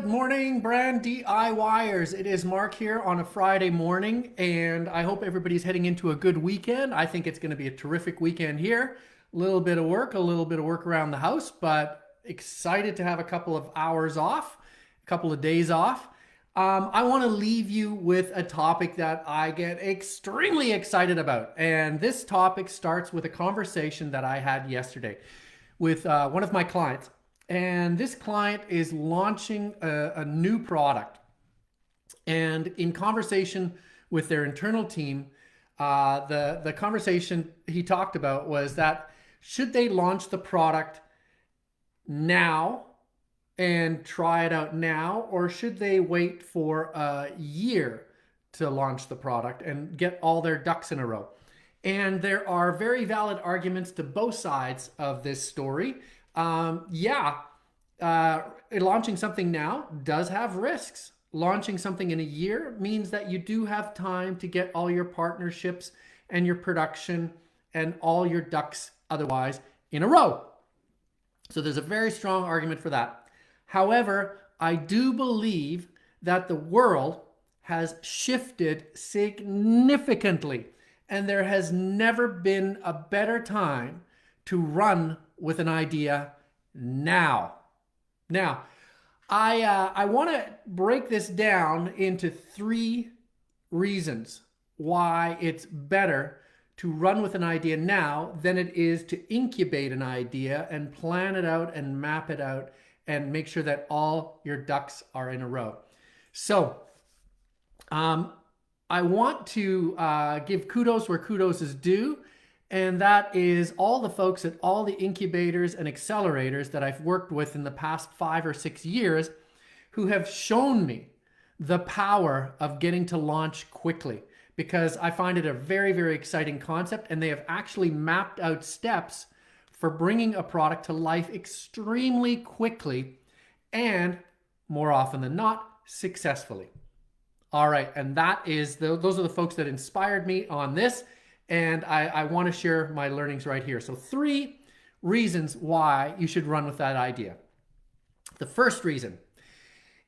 Good morning, brand DIYers. It is Mark here on a Friday morning, and I hope everybody's heading into a good weekend. I think it's going to be a terrific weekend here. A little bit of work around the house, but excited to have a couple of hours off, a couple of days off. I want to leave you with a topic that I get extremely excited about. And this topic starts with a conversation that I had yesterday with one of my clients. And this client is launching a new product. And in conversation with their internal team, the conversation he talked about was that should they launch the product now and try it out now, or should they wait for a year to launch the product and get all their ducks in a row? And there are very valid arguments to both sides of this story. Launching something now does have risks. Launching something in a year means that you do have time to get all your partnerships and your production and all your ducks otherwise in a row. So there's a very strong argument for that. However, I do believe that the world has shifted significantly, and there has never been a better time to run with an idea now. Now, I want to break this down into 3 reasons why it's better to run with an idea now than it is to incubate an idea and plan it out and map it out and make sure that all your ducks are in a row. So, I want to give kudos where kudos is due. And that is all the folks at all the incubators and accelerators that I've worked with in the past 5 or 6 years who have shown me the power of getting to launch quickly, because I find it a very, very exciting concept, and they have actually mapped out steps for bringing a product to life extremely quickly and, more often than not, successfully. All right, and those are the folks that inspired me on this. And I want to share my learnings right here. So 3 reasons why you should run with that idea. The first reason,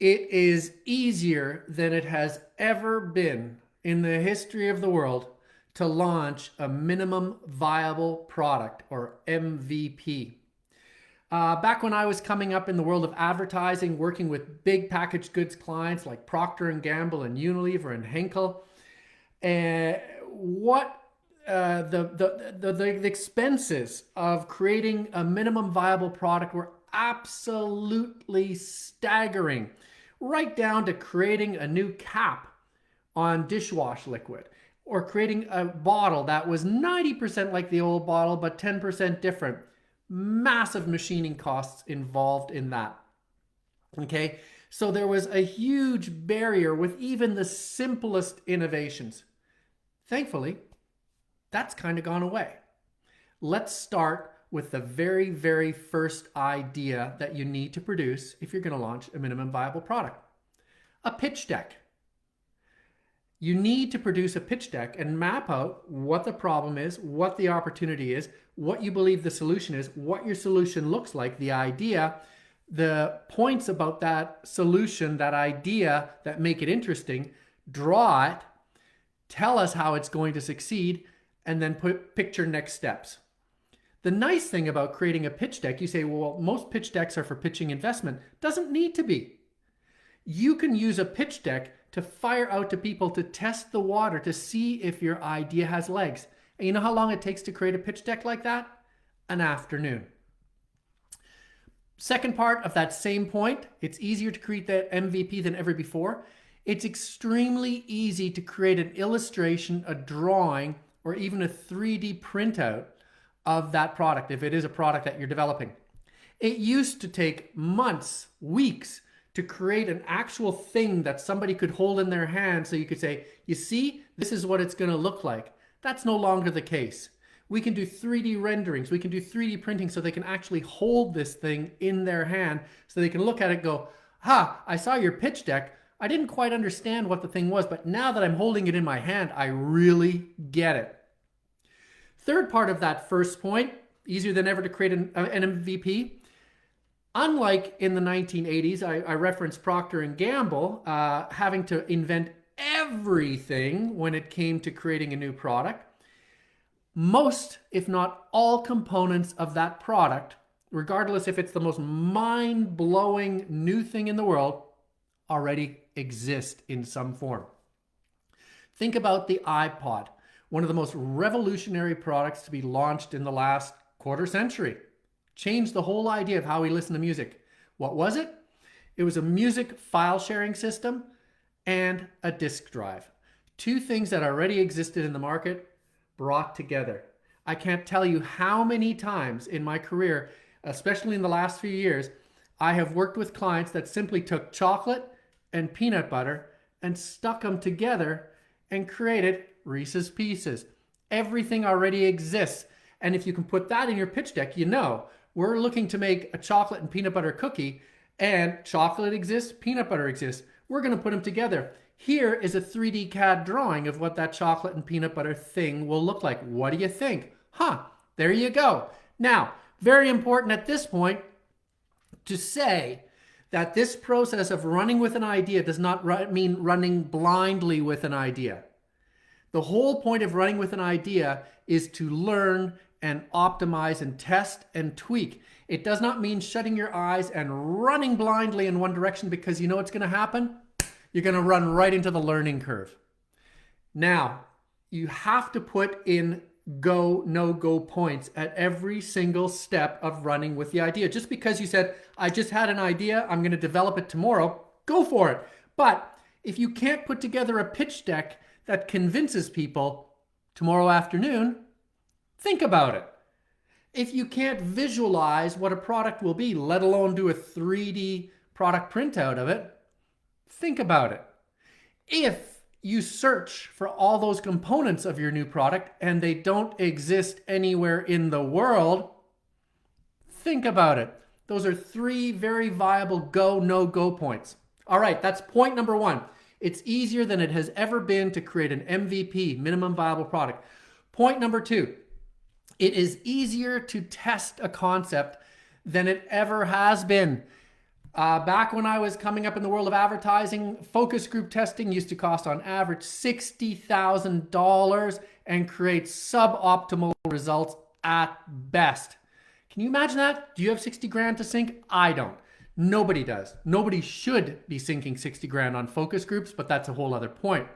it is easier than it has ever been in the history of the world to launch a minimum viable product, or MVP. Back when I was coming up in the world of advertising, working with big packaged goods clients like Procter & Gamble and Unilever and Henkel, the expenses of creating a minimum viable product were absolutely staggering, right down to creating a new cap on dishwash liquid, or creating a bottle that was 90% like the old bottle but 10% different. Massive machining costs involved in that. Okay, so there was a huge barrier with even the simplest innovations. Thankfully, that's kind of gone away. Let's start with the very, very first idea that you need to produce if you're going to launch a minimum viable product. A pitch deck. You need to produce a pitch deck and map out what the problem is, what the opportunity is, what you believe the solution is, what your solution looks like, the idea, the points about that solution, that idea that make it interesting. Draw it, tell us how it's going to succeed, and then picture next steps. The nice thing about creating a pitch deck, you say, well, most pitch decks are for pitching investment. Doesn't need to be. You can use a pitch deck to fire out to people to test the water to see if your idea has legs. And you know how long it takes to create a pitch deck like that? An afternoon. Second part of that same point, it's easier to create that MVP than ever before. It's extremely easy to create an illustration, a drawing, or even a 3D printout of that product, if it is a product that you're developing. It used to take months, weeks, to create an actual thing that somebody could hold in their hand so you could say, you see, this is what it's going to look like. That's no longer the case. We can do 3D renderings. We can do 3D printing so they can actually hold this thing in their hand so they can look at it and go, I saw your pitch deck. I didn't quite understand what the thing was, but now that I'm holding it in my hand, I really get it. Third part of that first point, easier than ever to create an MVP. Unlike in the 1980s, I referenced Procter and Gamble having to invent everything when it came to creating a new product. Most, if not all, components of that product, regardless if it's the most mind-blowing new thing in the world, already exist in some form. Think about the iPod, one of the most revolutionary products to be launched in the last quarter century. Changed the whole idea of how we listen to music. What was it? It was a music file sharing system and a disk drive. Two things that already existed in the market brought together. I can't tell you how many times in my career, especially in the last few years, I have worked with clients that simply took chocolate and peanut butter and stuck them together and created Reese's Pieces. Everything already exists. And if you can put that in your pitch deck, you know, we're looking to make a chocolate and peanut butter cookie, and chocolate exists, peanut butter exists. We're going to put them together. Here is a 3D CAD drawing of what that chocolate and peanut butter thing will look like. What do you think? There you go. Now, very important at this point to say that this process of running with an idea does not mean running blindly with an idea. The whole point of running with an idea is to learn and optimize and test and tweak. It does not mean shutting your eyes and running blindly in one direction, because you know what's going to happen? You're going to run right into the learning curve. Now, you have to put in go, no-go points at every single step of running with the idea. Just because you said, I just had an idea, I'm going to develop it tomorrow, go for it. But if you can't put together a pitch deck that convinces people tomorrow afternoon, think about it. If you can't visualize what a product will be, let alone do a 3D product printout of it, think about it. If you search for all those components of your new product and they don't exist anywhere in the world, think about it. Those are three very viable go, no-go points. All right, that's point number one. It's easier than it has ever been to create an MVP, minimum viable product. Point number two, it is easier to test a concept than it ever has been. Back when I was coming up in the world of advertising, focus group testing used to cost on average $60,000 and create suboptimal results at best. Can you imagine that? Do you have 60 grand to sink? I don't. Nobody does. Nobody should be sinking 60 grand on focus groups, but that's a whole other point.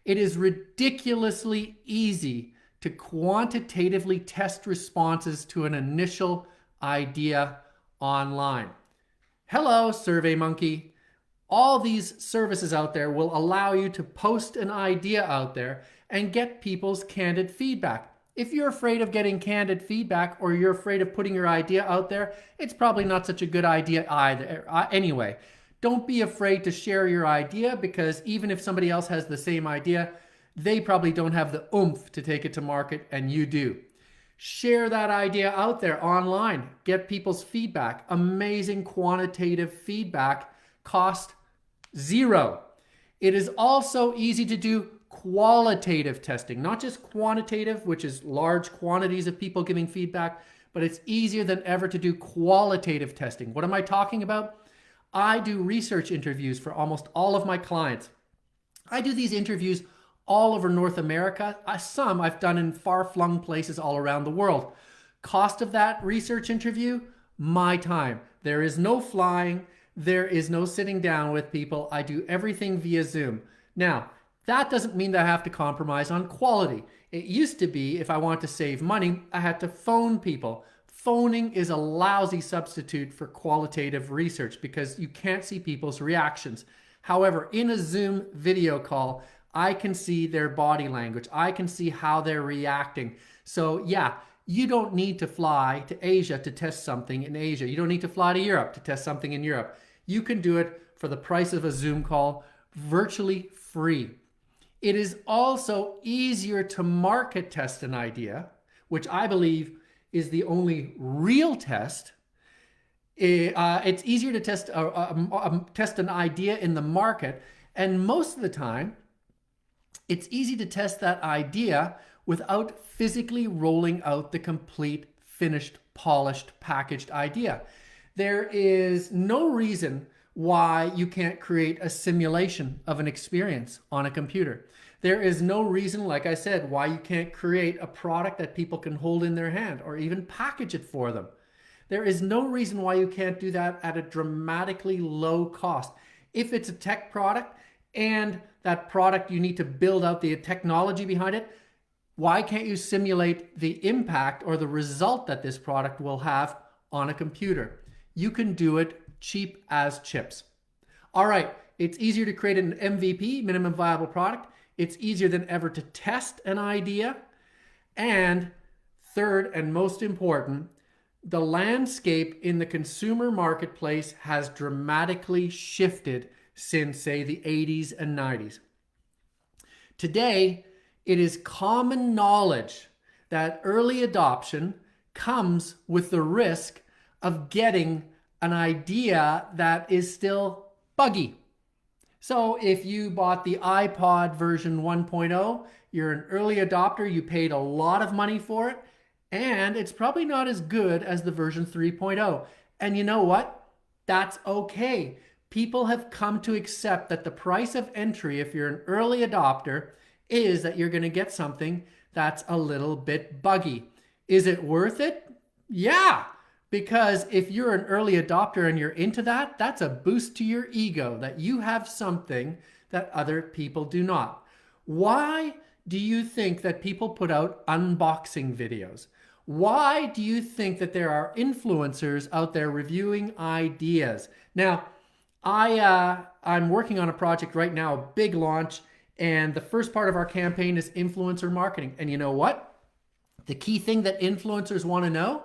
It is ridiculously easy to quantitatively test responses to an initial idea online. Hello, SurveyMonkey. All these services out there will allow you to post an idea out there and get people's candid feedback. If you're afraid of getting candid feedback, or you're afraid of putting your idea out there, it's probably not such a good idea either. Anyway, don't be afraid to share your idea, because even if somebody else has the same idea, they probably don't have the oomph to take it to market, and you do. Share that idea out there online. Get people's feedback. Amazing quantitative feedback. Cost zero. It is also easy to do qualitative testing, not just quantitative, which is large quantities of people giving feedback, but it's easier than ever to do qualitative testing. What am I talking about? I do research interviews for almost all of my clients. I do these interviews all over North America. Some I've done in far-flung places all around the world. Cost of that research interview? My time. There is no flying. There is no sitting down with people. I do everything via Zoom. Now, that doesn't mean that I have to compromise on quality. It used to be, if I want to save money, I had to phone people. Phoning is a lousy substitute for qualitative research because you can't see people's reactions. However, in a Zoom video call, I can see their body language. I can see how they're reacting. So yeah, you don't need to fly to Asia to test something in Asia. You don't need to fly to Europe to test something in Europe. You can do it for the price of a Zoom call, virtually free. It is also easier to market test an idea, which I believe is the only real test. It's easier to test an idea in the market, and most of the time, it's easy to test that idea without physically rolling out the complete, finished, polished, packaged idea. There is no reason why you can't create a simulation of an experience on a computer. There is no reason, like I said, why you can't create a product that people can hold in their hand or even package it for them. There is no reason why you can't do that at a dramatically low cost. If it's a tech product and that product you need to build out the technology behind it, why can't you simulate the impact or the result that this product will have on a computer? You can do it cheap as chips. All right, it's easier to create an MVP, minimum viable product. It's easier than ever to test an idea. And third and most important, the landscape in the consumer marketplace has dramatically shifted since, say, the 80s and 90s. Today, it is common knowledge that early adoption comes with the risk of getting an idea that is still buggy. So if you bought the iPod version 1.0, you're an early adopter, you paid a lot of money for it, and it's probably not as good as the version 3.0. And you know what? That's okay. People have come to accept that the price of entry, if you're an early adopter, is that you're going to get something that's a little bit buggy. Is it worth it? Yeah, because if you're an early adopter and you're into that, that's a boost to your ego that you have something that other people do not. Why do you think that people put out unboxing videos? Why do you think that there are influencers out there reviewing ideas? Now, I'm working on a project right now, a big launch, and the first part of our campaign is influencer marketing. And you know what? The key thing that influencers want to know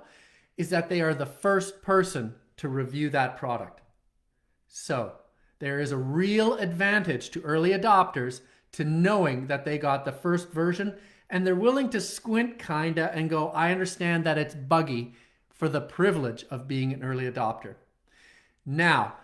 is that they are the first person to review that product. So there is a real advantage to early adopters to knowing that they got the first version, and they're willing to squint kinda and go, I understand that it's buggy for the privilege of being an early adopter. Now,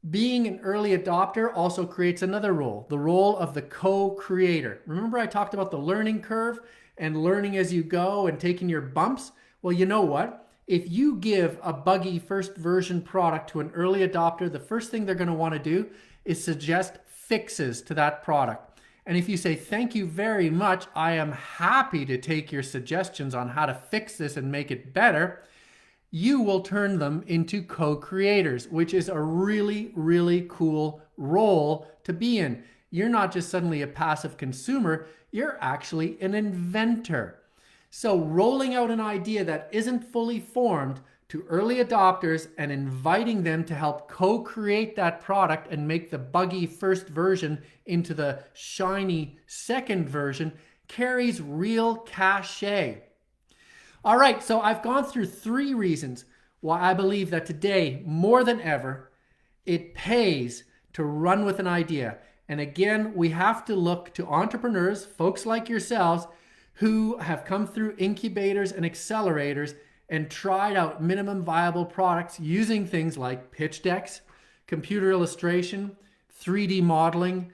being an early adopter also creates another role, the role of the co-creator. Remember I talked about the learning curve and learning as you go and taking your bumps? Well, you know what? If you give a buggy first version product to an early adopter, the first thing they're going to want to do is suggest fixes to that product. And if you say, thank you very much, I am happy to take your suggestions on how to fix this and make it better, you will turn them into co-creators, which is a really, really cool role to be in. You're not just suddenly a passive consumer, you're actually an inventor. So rolling out an idea that isn't fully formed to early adopters and inviting them to help co-create that product and make the buggy first version into the shiny second version carries real cachet. All right, so I've gone through 3 reasons why I believe that today, more than ever, it pays to run with an idea. And again, we have to look to entrepreneurs, folks like yourselves, who have come through incubators and accelerators and tried out minimum viable products using things like pitch decks, computer illustration, 3D modeling,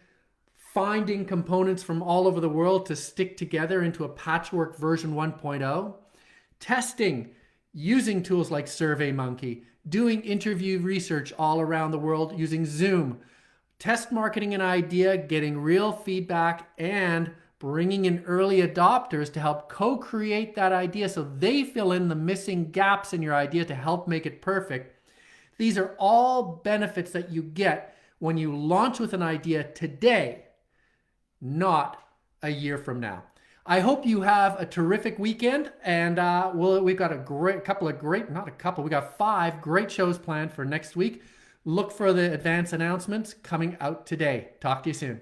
finding components from all over the world to stick together into a patchwork version 1.0, testing, using tools like SurveyMonkey, doing interview research all around the world using Zoom, test marketing an idea, getting real feedback, and bringing in early adopters to help co-create that idea so they fill in the missing gaps in your idea to help make it perfect. These are all benefits that you get when you launch with an idea today, not a year from now. I hope you have a terrific weekend, and we've got we got 5 great shows planned for next week. Look for the advance announcements coming out today. Talk to you soon.